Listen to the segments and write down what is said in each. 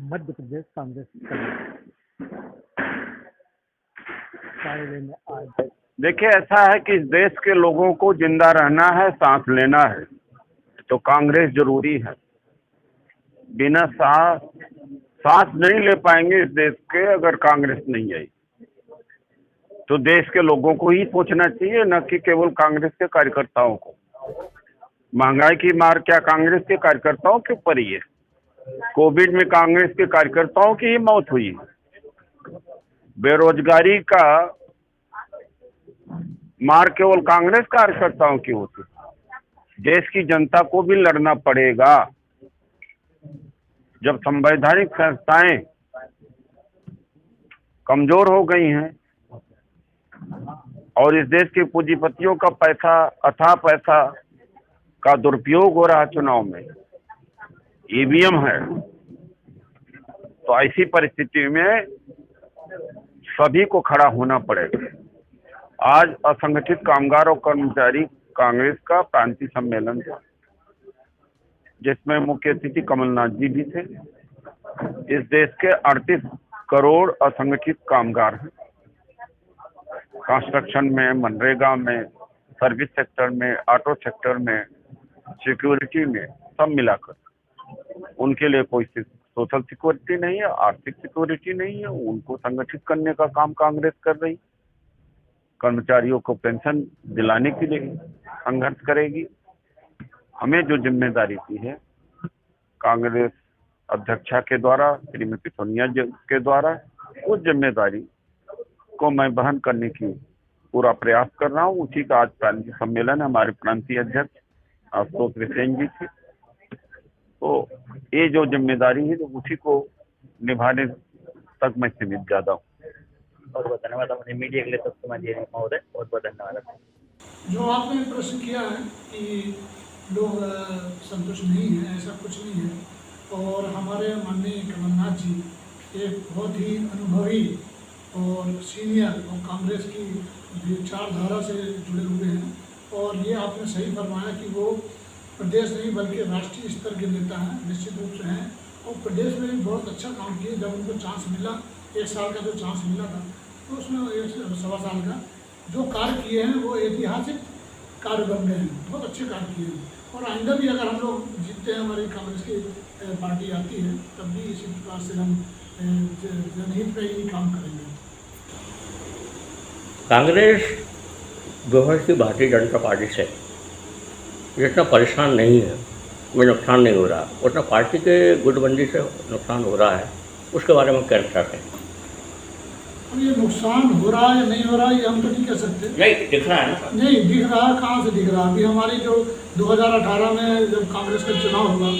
मध्य प्रदेश कांग्रेस कार्यालय में आज देखिए, ऐसा है कि इस देश के लोगों को जिंदा रहना है, सांस लेना है, तो कांग्रेस जरूरी है। बिना सांस नहीं ले पाएंगे इस देश के अगर कांग्रेस नहीं आई। तो देश के लोगों को ही सोचना चाहिए, न कि केवल कांग्रेस के कार्यकर्ताओं को। महंगाई की मार क्या कांग्रेस के कार्यकर्ताओं के ऊपर ही है? कोविड में कांग्रेस के कार्यकर्ताओं की ही मौत हुई। बेरोजगारी का मार केवल कांग्रेस कार्यकर्ताओं की होती। देश की जनता को भी लड़ना पड़ेगा। जब संवैधानिक संस्थाएं कमजोर हो गई हैं और इस देश के पूंजीपतियों का पैसा, अथाह पैसा का दुरुपयोग हो रहा चुनाव में, ईवीएम है, तो ऐसी परिस्थिति में सभी को खड़ा होना पड़ेगा। आज असंगठित कामगार और कर्मचारी कांग्रेस का प्रांतीय सम्मेलन था, जिसमें मुख्य अतिथि कमलनाथ जी भी थे। इस देश के 38 करोड़ असंगठित कामगार हैं। कंस्ट्रक्शन में, मनरेगा में, सर्विस सेक्टर में, ऑटो सेक्टर में, सिक्योरिटी में, सब मिलाकर उनके लिए कोई सोशल सिक्योरिटी नहीं है, आर्थिक सिक्योरिटी नहीं है। उनको संगठित करने का काम कांग्रेस कर रही। कर्मचारियों को पेंशन दिलाने के लिए संघर्ष करेगी। हमें जो जिम्मेदारी दी है कांग्रेस अध्यक्षा के द्वारा, श्रीमती सोनिया जी के द्वारा, उस जिम्मेदारी को मैं वहन करने की पूरा प्रयास कर रहा हूँ। उसी का आज प्रांतीय सम्मेलन है। हमारे प्रांतीय अध्यक्ष आशुतोष विसेन जी थे। तो ये जो जिम्मेदारी है, तो उसी को निभाने तक मैं सीमित ज्यादा हूँ। बहुत बहुत धन्यवाद। अपने मीडिया के लिए तब समय दे रहे हैं महोदय, बहुत बहुत धन्यवाद। जो आपने प्रश्न किया है कि लोग संतुष्ट नहीं है, ऐसा कुछ नहीं है। और हमारे माननीय कमलनाथ जी एक बहुत ही अनुभवी और सीनियर और कांग्रेस की विचारधारा से जुड़े हुए हैं। और ये आपने सही फरमाया कि वो प्रदेश नहीं बल्कि राष्ट्रीय स्तर के नेता हैं, निश्चित रूप से हैं। और प्रदेश में भी बहुत अच्छा काम किए। जब उनको चांस मिला, 1 साल का जो चांस मिला था, तो उसमें 1.25 साल का जो कार्य किए हैं वो ऐतिहासिक कार्य बन गए हैं। बहुत अच्छे कार्य किए हैं। और आइंदा भी अगर हम लोग जीतते हैं, हमारी कांग्रेस की पार्टी आती है, तब भी इसी प्रकार से हम जनहित में ही काम करेंगे। कांग्रेस गवर्नमेंट की भारतीय जनता पार्टी से जितना परेशान नहीं है, में नुकसान नहीं हो रहा, उतना पार्टी के गुटबंदी से नुकसान हो रहा है। उसके बारे में क्या चाहते हैं? अब ये नुकसान हो रहा है या नहीं हो रहा है, ये हम तो नहीं कह सकते। नहीं दिख रहा है ना? नहीं दिख रहा, कहाँ से दिख रहा? अभी हमारी जो 2018 में जब कांग्रेस का चुनाव हुआ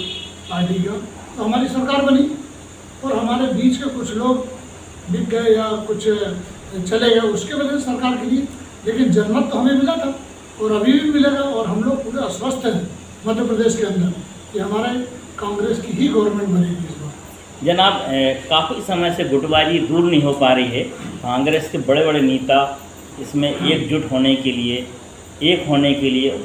पार्टी का, तो हमारी सरकार बनी और हमारे बीच के कुछ लोग बिक गए या कुछ चले गए, उसके वजह से सरकार गिरी। लेकिन जनमत तो हमें मिला था और अभी भी मिलेगा। और हम लोग पूरे आश्वस्त हैं मध्य प्रदेश के अंदर कि हमारे कांग्रेस की ही गवर्नमेंट बनेगी इस बार। जनाब, काफ़ी समय से गुटबाजी दूर नहीं हो पा रही है। कांग्रेस के बड़े बड़े नेता इसमें एकजुट होने के लिए, एक होने के लिए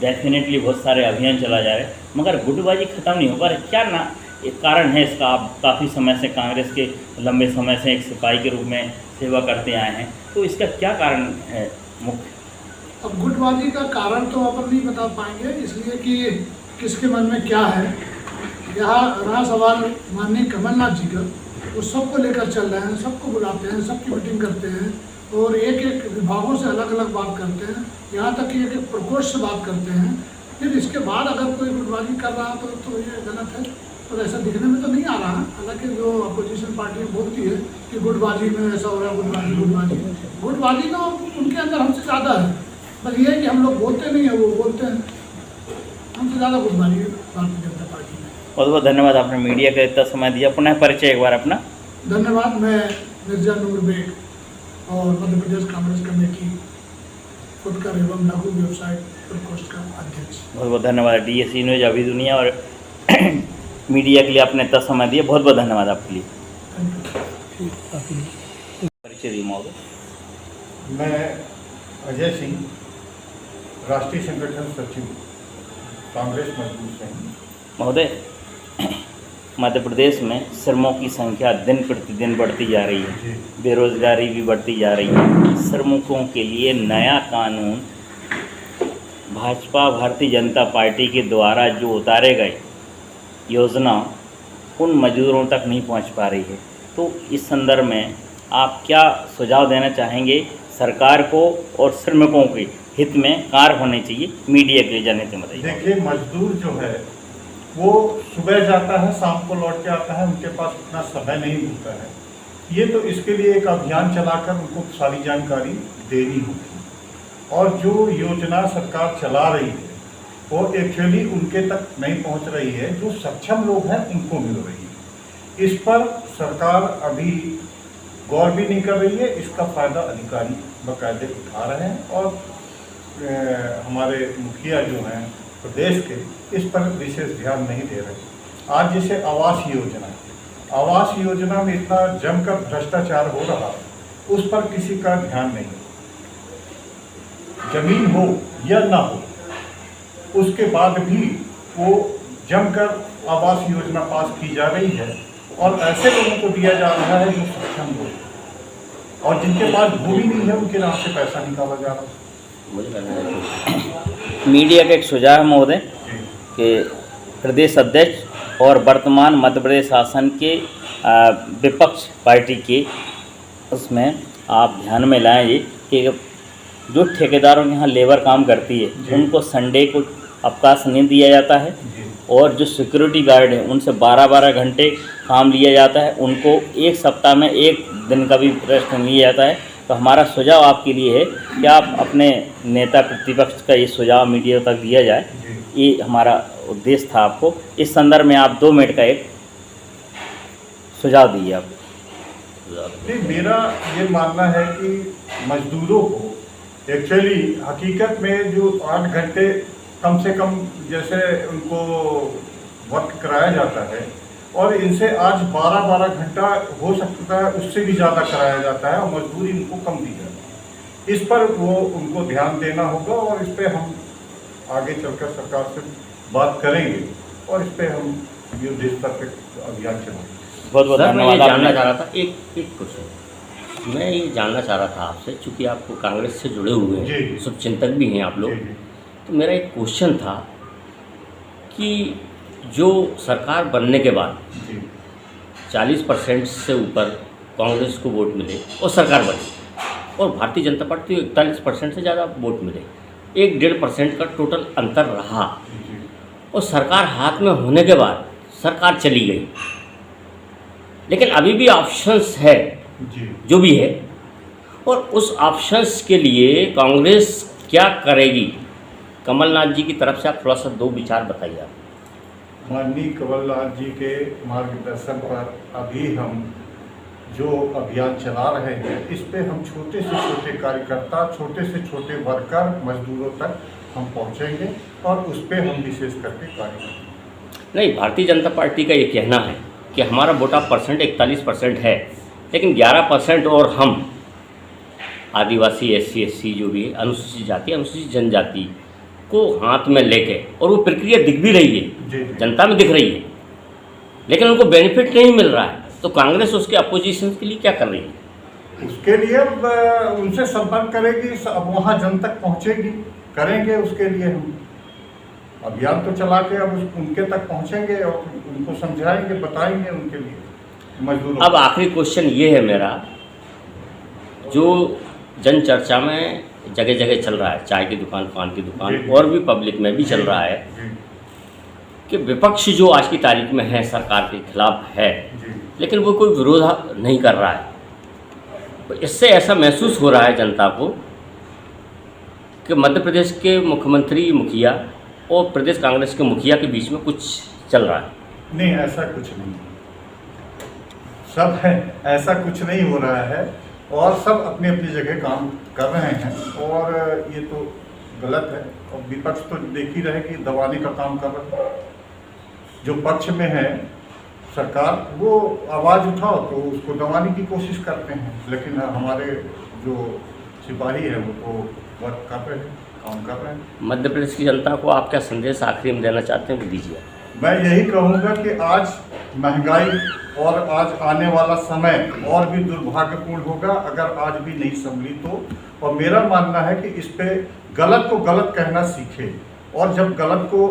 डेफिनेटली बहुत सारे अभियान चला जा रहे हैं, मगर गुटबाजी ख़त्म नहीं हो पा रही। क्या ना एक कारण है इसका? आप काफ़ी समय से कांग्रेस के लंबे समय से एक सिपाही के रूप में सेवा करते आए हैं, तो इसका क्या कारण है मुख्य? अब गुटबाजी का कारण तो अपन नहीं बता पाएंगे, इसलिए कि किसके मन में क्या है। यहाँ रहा सवाल माननीय कमलनाथ जी का, वो सबको लेकर चल रहे हैं, सबको बुलाते हैं, सबकी मीटिंग करते हैं और एक एक विभागों से अलग अलग बात करते हैं, यहाँ तक कि एक एक प्रकोष्ठ से बात करते हैं। फिर इसके बाद अगर कोई गुटबाजी कर रहा तो ये गलत है। और ऐसा दिखने में तो नहीं आ रहा। हालांकि जो अपोजिशन पार्टी बोलती है कि गुटबाजी में ऐसा हो रहा है, गुटबाजी तो उनके अंदर हमसे ज़्यादा है। बस ये है कि हम लोग बोलते नहीं हैं, वो बोलते हैं। हमसे ज़्यादा गुटबाजी है भारतीय जनता पार्टी में। बहुत बहुत धन्यवाद, आपने मीडिया का इतना समय दिया। पुनः परिचय एक बार अपना। धन्यवाद। मैं मिर्जा नूर बेग और मध्य प्रदेश कांग्रेस कमेटी फुटकर एवं लघु व्यवसाय प्रकोष्ठ का अध्यक्ष। बहुत बहुत धन्यवाद। DSC न्यूज अभी दुनिया और मीडिया के लिए आपने इतना समय दिया, बहुत बहुत धन्यवाद आपके लिए। परिचय दी महोदय। मैं अजय सिंह, राष्ट्रीय संगठन सचिव, कांग्रेस मजदूर संघ। महोदय, मध्य प्रदेश में श्रमों की संख्या दिन प्रतिदिन बढ़ती जा रही है, बेरोजगारी भी बढ़ती जा रही है। श्रमिकों के लिए नया कानून भाजपा भारतीय जनता पार्टी के द्वारा जो उतारे गए योजना उन मजदूरों तक नहीं पहुंच पा रही है। तो इस संदर्भ में आप क्या सुझाव देना चाहेंगे सरकार को और श्रमिकों के हित में कार्य होने चाहिए, मीडिया के लिए जनहित में बताइए। देखिए, मजदूर जो है वो सुबह जाता है, शाम को लौट के आता है, उनके पास इतना समय नहीं होता है। ये तो इसके लिए एक अभियान चलाकर उनको सारी जानकारी देनी होगी। और जो योजना सरकार चला रही है वो एक्चुअली उनके तक नहीं पहुंच रही है, जो सक्षम लोग हैं उनको मिल रही है। इस पर सरकार अभी गौर भी नहीं कर रही है। इसका फ़ायदा अधिकारी बाकायदे उठा रहे हैं और हमारे मुखिया जो हैं प्रदेश के इस पर विशेष ध्यान नहीं दे रहे। आज जैसे आवास योजना में इतना जमकर भ्रष्टाचार हो रहा, उस पर किसी का ध्यान नहीं। जमीन हो या ना हो, उसके बाद भी वो जमकर आवास योजना पास की जा रही है और ऐसे लोगों को दिया जा रहा है जो सक्षम लोग, और जिनके पास भूमि नहीं है उनके नाम से पैसा निकाला जा रहा है। मीडिया का एक सुझाव है महोदय कि प्रदेश अध्यक्ष और वर्तमान मध्य प्रदेश शासन के विपक्ष पार्टी के उसमें आप ध्यान में लाएं ये कि जो ठेकेदारों के यहाँ लेबर काम करती है उनको संडे को अवकाश नहीं दिया जाता है और जो सिक्योरिटी गार्ड है उनसे 12-12 घंटे काम लिया जाता है, उनको एक सप्ताह में एक दिन का भी रेस्ट नहीं लिया जाता है। तो हमारा सुझाव आपके लिए है कि आप अपने नेता प्रतिपक्ष का ये सुझाव मीडिया तक दिया जाए, ये हमारा उद्देश्य था आपको। इस संदर्भ में आप 2 मिनट का एक सुझाव दीजिए आप। नहीं, मेरा ये मानना है कि मजदूरों को एक्चुअली हकीकत में जो 8 घंटे कम से कम जैसे उनको वर्क कराया जाता है और इनसे आज 12-12 घंटा हो सकता है, उससे भी ज़्यादा कराया जाता है और मजदूरी उनको कम दी जाती है। इस पर वो उनको ध्यान देना होगा और इस पर हम आगे चलकर सरकार से बात करेंगे और इस पर हम युद्ध स्तर पर अभियान चलाएंगे। बहुत बहुत सर, मैं ये धन्यवाद। जानना चाह रहा था एक क्वेश्चन मैं ये जानना चाह रहा था आपसे, चूँकि आपको कांग्रेस से जुड़े हुए हैं, शुभचिंतक भी हैं आप लोग, तो मेरा एक क्वेश्चन था कि जो सरकार बनने के बाद 40% से ऊपर कांग्रेस को वोट मिले और सरकार बनी और भारतीय जनता पार्टी को 41% से ज़्यादा वोट मिले, 1-1.5% का टोटल अंतर रहा और सरकार हाथ में होने के बाद सरकार चली गई, लेकिन अभी भी ऑप्शंस है जो भी है, और उस ऑप्शंस के लिए कांग्रेस क्या करेगी? कमलनाथ जी की तरफ से आप थोड़ा सा 2 विचार बताइए आप। माननीय कमलनाथ जी के मार्गदर्शन पर अभी हम जो अभियान चला रहे हैं, इस पे हम छोटे से छोटे कार्यकर्ता, छोटे से छोटे वर्कर, मजदूरों तक हम पहुंचेंगे और उस पे हम विशेष करके कार्य करेंगे। नहीं, भारतीय जनता पार्टी का ये कहना है कि हमारा वोटा परसेंट 41% है, लेकिन 11% और हम आदिवासी, SC जो भी है, अनुसूचित जाति, अनुसूचित जनजाति को हाथ में लेके, और वो प्रक्रिया दिख भी रही है, जनता में दिख रही है, लेकिन उनको बेनिफिट नहीं मिल रहा है। तो कांग्रेस उसके अपोजिशन के लिए क्या कर रही है? उसके लिए उनसे संपर्क करेगी, अब वहाँ जन तक पहुँचेगी, करेंगे उसके लिए हम अभियान तो चला के अब उनके तक पहुँचेंगे और उनको समझाएंगे, बताएंगे उनके लिए मजदूरों। अब आखिरी क्वेश्चन ये है मेरा, जो जन चर्चा में जगह जगह चल रहा है, चाय की दुकान, पान की दुकान और भी पब्लिक में भी चल रहा है कि विपक्ष जो आज की तारीख में है सरकार के खिलाफ है, लेकिन वो कोई विरोध नहीं कर रहा है। तो इससे ऐसा महसूस हो रहा है जनता को कि मध्य प्रदेश के मुख्यमंत्री, मुखिया और प्रदेश कांग्रेस के मुखिया के बीच में कुछ चल रहा है। नहीं, ऐसा कुछ नहीं, सब है, ऐसा कुछ नहीं हो रहा है और सब अपनी अपनी जगह काम कर रहे हैं और ये तो गलत है। और विपक्ष तो देख ही रहे कि दबाने का काम कर रहा है। जो पक्ष में है सरकार, वो आवाज़ उठाओ तो उसको दबाने की कोशिश करते हैं, लेकिन हमारे जो सिपाही है वो तो वर्क कर रहे हैं, काम कर रहे हैं। मध्य प्रदेश की जनता को आप क्या संदेश आखिरी में देना चाहते हैं, वो दीजिए। मैं यही कहूँगा कि आज महंगाई और आज आने वाला समय और भी दुर्भाग्यपूर्ण होगा अगर आज भी नहीं संभली तो। और मेरा मानना है कि इस पे गलत को गलत कहना सीखे, और जब गलत को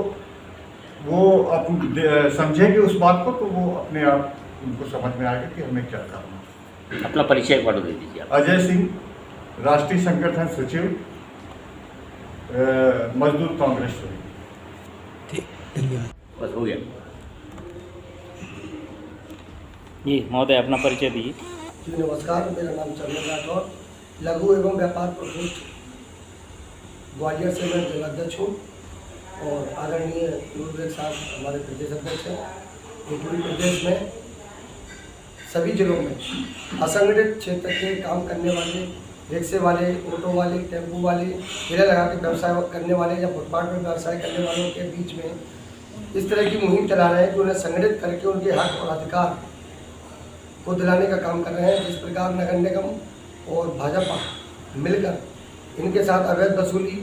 वो समझेंगे उस बात को, तो वो अपने आप उनको समझ में आएगा कि हमें क्या करना है। अपना परिचय एक बार दे दीजिए आप। अजय सिंह, राष्ट्रीय संगठन सचिव, मजदूर कांग्रेस। बस हो गया। जी महोदय अपना परिचय दीजिए। जी नमस्कार, मेरा नाम चंदन राठौर, लघु एवं व्यापार प्रकोष्ठ ग्वालियर से मैं जिलाध्यक्ष हूँ और आदरणीय नूरबेग साहब हमारे प्रदेश अध्यक्ष हैं। पूरे प्रदेश में सभी जिलों में असंगठित क्षेत्र के काम करने वाले, रिक्शे वाले, ऑटो वाले, टेम्पो वाले, ठेला लगा के व्यवसाय करने वाले या फुटपाथ पर व्यवसाय करने वालों के बीच में इस तरह की मुहिम चला रहे हैं कि उन्हें संगठित करके उनके हक और अधिकार को दिलाने का काम कर रहे हैं। जिस प्रकार नगर निगम और भाजपा मिलकर इनके साथ अवैध वसूली,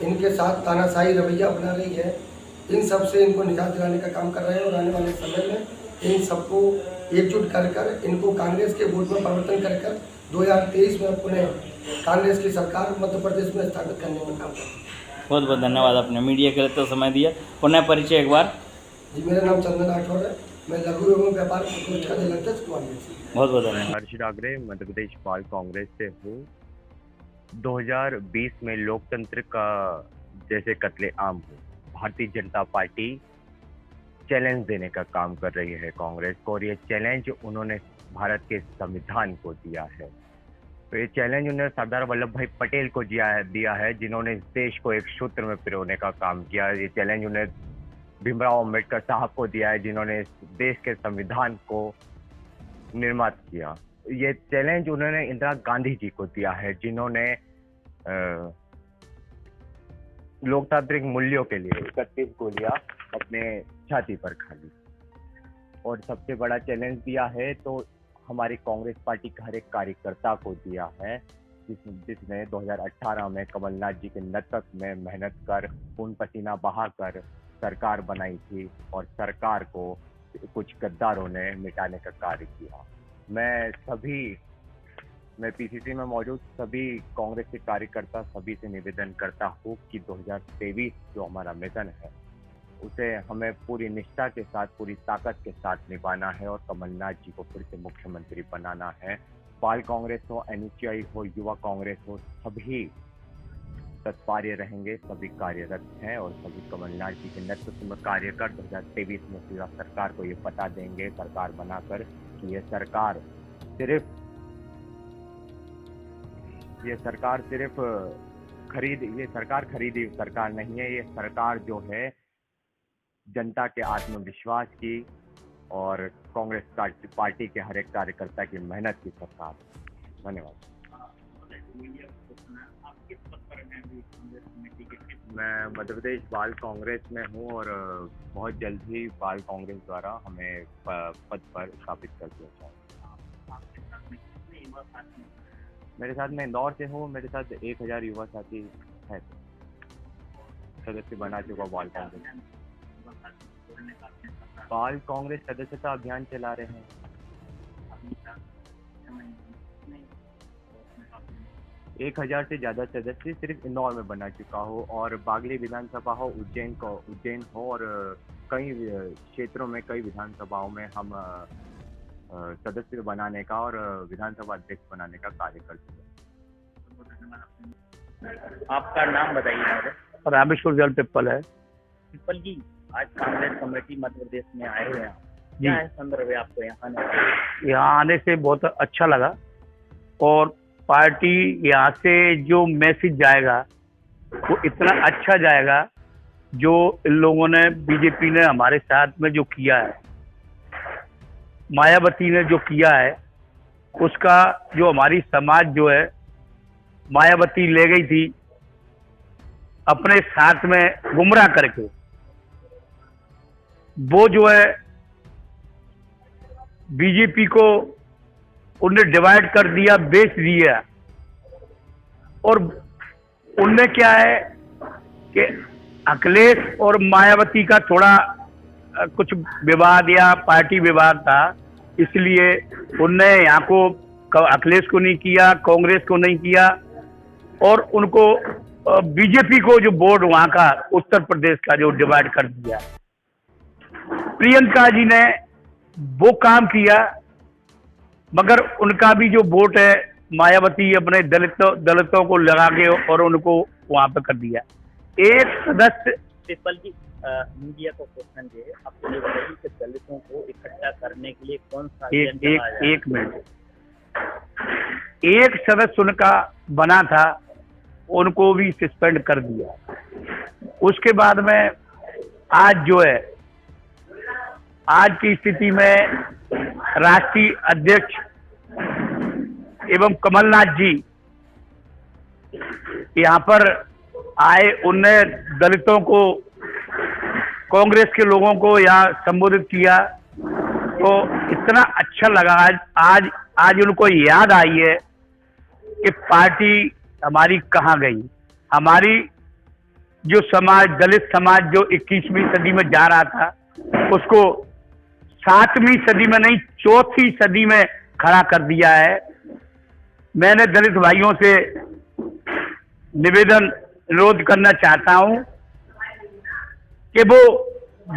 इनके साथ तानाशाही रवैया अपना रही है, इन सब से इनको निजात दिलाने का काम कर रहे हैं। और आने वाले समय में इन सबको एकजुट कर इनको कांग्रेस के वोट में परिवर्तन कर 2023 में पुनः कांग्रेस की सरकार मध्य प्रदेश में स्थापित करने में काम करें। बहुत बहुत धन्यवाद, आपने मीडिया के लिए तो समय दिया। पुनः परिचय एक बार। जी मेरा नाम चंदन राठौर है, मैं लघु एवं व्यापार प्रकोष्ठ का जिलाध्यक्ष ग्वालियर से। बहुत बहुत धन्यवाद। हर्ष डागरे, मध्य प्रदेश बाल कांग्रेस से हूँ। 2020 में लोकतंत्र का जैसे कत्लेआम हो, भारतीय जनता पार्टी चैलेंज देने का काम कर रही है कांग्रेस को, और ये चैलेंज उन्होंने भारत के संविधान को दिया है। तो ये चैलेंज उन्होंने सरदार वल्लभ भाई पटेल को दिया है, जिन्होंने इस देश को एक सूत्र में पिरोने का काम किया। ये चैलेंज उन्हें भीमराव अम्बेडकर साहब को दिया है, जिन्होंने इस देश के संविधान को निर्मित किया। ये चैलेंज उन्होंने इंदिरा गांधी जी को दिया है, जिन्होंने लोकतांत्रिक मूल्यों के लिए 31 गोलियां अपने छाती पर खा ली। और सबसे बड़ा चैलेंज दिया है तो हमारी कांग्रेस पार्टी के हर एक कार्यकर्ता को दिया है, जिसने 2018 में कमलनाथ जी के नेतृत्व में मेहनत कर, खून पसीना बहाकर सरकार बनाई थी, और सरकार को कुछ गद्दारों ने मिटाने का कार्य किया। मैं पीसीसी में मौजूद सभी कांग्रेस के कार्यकर्ता सभी से निवेदन करता हूँ कि 2023 जो हमारा मिशन है उसे हमें पूरी निष्ठा के साथ, पूरी ताकत के साथ निभाना है और कमलनाथ जी को फिर से मुख्यमंत्री बनाना है। बाल कांग्रेस हो, एनएसयूआई हो, युवा कांग्रेस हो, सभी तत्पर्य रहेंगे, सभी कार्यरत हैं और सभी कमलनाथ जी के नेतृत्व में कार्य कर 2023 में सीधा सरकार को ये बता देंगे, सरकार बनाकर, कि ये सरकार सिर्फ खरीदी सरकार नहीं है। ये सरकार जो है जनता के आत्मविश्वास की और कांग्रेस पार्टी के हर एक कार्यकर्ता की मेहनत की सरकार। धन्यवाद। मैं मध्य प्रदेश बाल कांग्रेस में हूँ और बहुत जल्द ही बाल कांग्रेस द्वारा हमें पद पर स्थापित कर दिया जाएगा। मेरे साथ, मैं इंदौर से हूँ, मेरे साथ 1000 युवा साथी है, सदस्य बना चुका बाल कांग्रेस। बाल कांग्रेस सदस्यता अभियान चला रहे हैं। 1000 से ज़्यादा सदस्य सिर्फ इंदौर में बना चुका हो, और बागली विधानसभा हो, उज्जैन हो, और कई क्षेत्रों में, कई विधानसभाओं में हम सदस्य बनाने का और विधानसभा अध्यक्ष बनाने का कार्य करते हैं। आपका नाम बताइए। रामेश्वर जल पिप्पल है। पिप्पल जी, आज कांग्रेस कमेटी मध्य प्रदेश में आए हुए हैं, क्या है संदर्भ है आपको यहाँ आने से बहुत अच्छा लगा, और पार्टी यहाँ से जो मैसेज जाएगा वो इतना अच्छा जाएगा, जो इन लोगों ने, बीजेपी ने हमारे साथ में जो किया है, मायावती ने जो किया है, उसका जो हमारी समाज जो है, मायावती ले गई थी अपने साथ में गुमराह करके, वो जो है बीजेपी को उनने डिवाइड कर दिया, बेच दिया। और उनने क्या है कि अखिलेश और मायावती का थोड़ा कुछ विवाद या पार्टी विवाद था, इसलिए उनने यहाँ को अखिलेश को नहीं किया, कांग्रेस को नहीं किया, और उनको बीजेपी को जो बोर्ड वहाँ का उत्तर प्रदेश का जो डिवाइड कर दिया। प्रियंका जी ने वो काम किया, मगर उनका भी जो वोट है मायावती अपने दलितों को लगा के और उनको वहाँ पे कर दिया। एक सदस्य पिपल जी, मीडिया को क्वेश्चन है, आपको ये बताइए कि दलितों को इकट्ठा करने के लिए कौन सा एक मिनट, एक सदस्य उनका बना था, उनको भी सस्पेंड कर दिया। उसके बाद में आज जो है, आज की स्थिति में राष्ट्रीय अध्यक्ष एवं कमलनाथ जी यहाँ पर आए, उनने दलितों को, कांग्रेस के लोगों को यहाँ संबोधित किया, तो इतना अच्छा लगा। आज उनको याद आई है कि पार्टी हमारी कहाँ गई। हमारी जो समाज, दलित समाज जो 21वीं सदी में जा रहा था, उसको 7वीं सदी में नहीं 4थी सदी में खड़ा कर दिया है। मैंने दलित भाइयों से निवेदन, अनुरोध करना चाहता हूं कि वो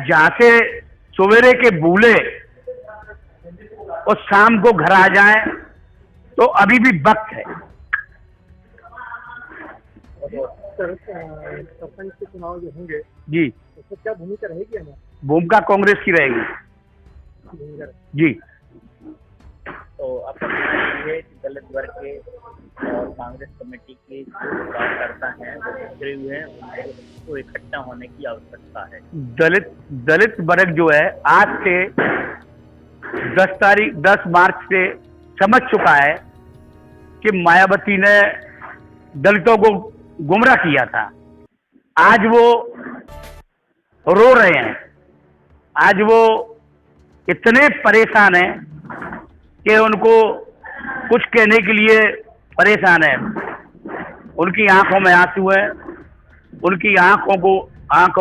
जहां से सवेरे के भूले और शाम को घर आ जाएं, तो अभी भी वक्त है। सरपंच के चुनाव जो होंगे जी, उसमें क्या भूमिका रहेगी हमारी? भूमिका कांग्रेस की रहेगी जी। तो आपका कहना है कि दलित वर्ग के और कांग्रेस कमेटी के जो कार्यकर्ता हैं वो बिखरे हुए हैं, उनको इकट्ठा होने की आवश्यकता है। दलित वर्ग जो है आज से 10 मार्च से समझ चुका है कि मायावती ने दलितों को गुमराह किया था। आज वो रो रहे हैं, आज वो इतने परेशान हैं कि उनको कुछ कहने के लिए परेशान है। उनकी आंखों में आंसू है, उनकी आंखों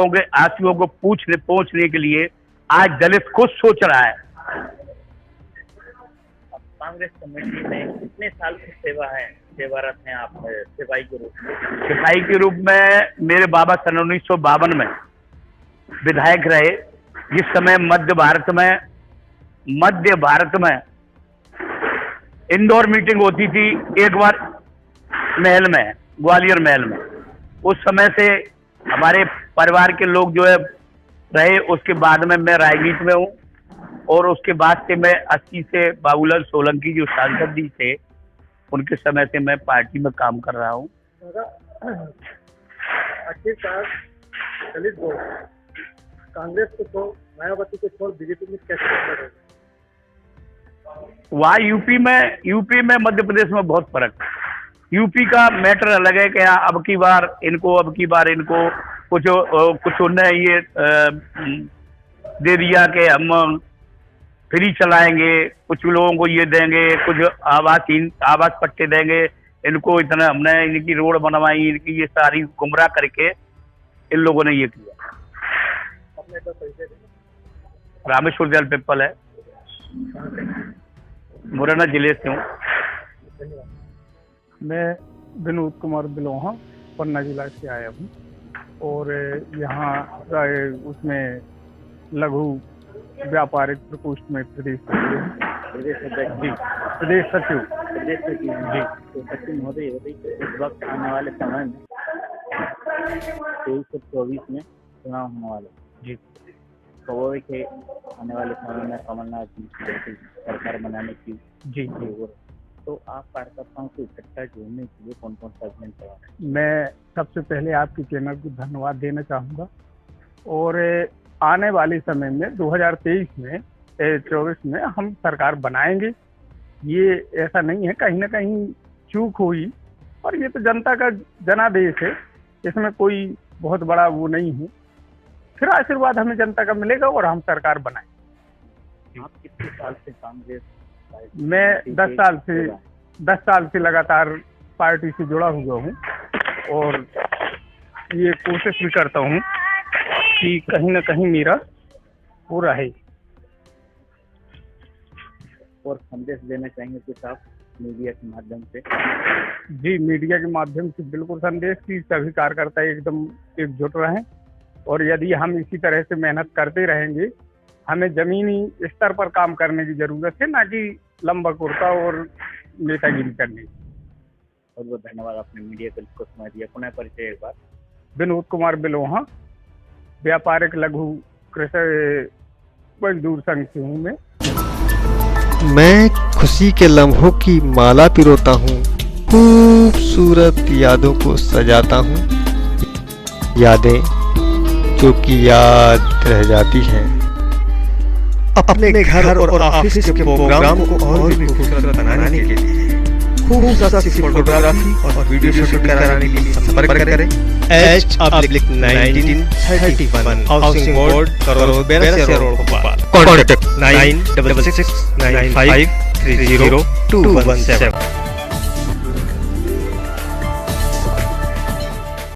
के आंसुओं को पहुंचने के लिए आज दलित खुद सोच रहा है। कांग्रेस कमेटी में कितने साल की सेवारत हैं आप सिपाही के रूप में? सिपाही के रूप में मेरे बाबा सन 1952 में विधायक रहे, जिस समय मध्य भारत में इंदौर मीटिंग होती थी एक बार महल में, ग्वालियर महल में। उस समय से हमारे परिवार के लोग जो है रहे। उसके बाद में मैं राजनीति में हूँ, और उसके बाद से मैं 80 से बाबूलाल सोलंकी जो सांसद जी थे, उनके समय से मैं पार्टी में काम कर रहा हूँ। आखिरकार दलित वोट कांग्रेस को तो मायावती को छोड़ बीजेपी में कैसे करेगा? वहाँ यूपी में मध्य प्रदेश में बहुत फर्क है। यूपी का मैटर अलग है कि अब की बार इनको कुछ उन्हें ये दे दिया कि हम फ्री चलाएंगे, कुछ लोगों को ये देंगे, कुछ आवास पट्टे देंगे इनको, इतना हमने इनकी रोड बनवाई, इनकी ये सारी गुमराह करके इन लोगों ने ये किया। रामेश्वर जल पिपल है, मुरैना जिले से हूँ। मैं विनोद कुमार बिलोहा पन्ना जिला से आया हूँ, और यहाँ उसमें लघु व्यापारिक प्रकोष्ठ में प्रदेश सचिव जी। तो सचिव महोदय, इस वक्त आने वाले समय में 23 और 24 में चुनाव होने वाले जी, स्वाभाविक है आने वाले समय में कमलनाथ जी सरकार बनाने की जी। तो आप कार्यकर्ताओं को इकट्ठा जोड़ने के लिए कौन कौन सा अभियान चला रहे हैं? मैं सबसे पहले आपके चैनल को धन्यवाद देना चाहूँगा, और आने वाले समय में 2023 में 24 में हम सरकार बनाएंगे। ये ऐसा नहीं है, कहीं ना कहीं चूक हुई, और ये तो जनता का जनादेश है, इसमें कोई बहुत बड़ा वो नहीं है। फिर आशीर्वाद हमें जनता का मिलेगा और हम सरकार बनाएंगे। आप कितने साल से कांग्रेस? मैं 10 साल से लगातार पार्टी से जुड़ा हुआ हूँ, और ये कोशिश भी करता हूँ कि कहीं ना कहीं मेरा वो रहे। और संदेश देना चाहेंगे कुछ आप मीडिया के माध्यम से? जी, मीडिया के माध्यम से बिल्कुल संदेश की सभी कार्यकर्ता एकदम एकजुट रहें, और यदि हम इसी तरह से मेहनत करते रहेंगे, हमें जमीनी स्तर पर काम करने की जरूरत है, ना कि लंबा कुर्ता और नेतागिरी करने की। बहुत बहुत धन्यवाद, आपने मीडिया को समय दिया। पुनः परिचय एक बार। विनोद कुमार बिलोहा, व्यापारिक लघु कृषि मजदूर संघ से हूँ मैं खुशी के लम्हों की माला पिरोता हूँ, खूबसूरत यादों को सजाता हूँ, यादें जो कि याद रह जाती हैं। अपने घर और ऑफिस के प्रोग्राम को और भी खूबसूरत बनाने के लिए खूबसूरत फोटोग्राफी और वीडियो शूटिंग कराने के लिए संपर्क करें H/1931 housing board Karol Berasia road Bhopal. Contact 9669530217।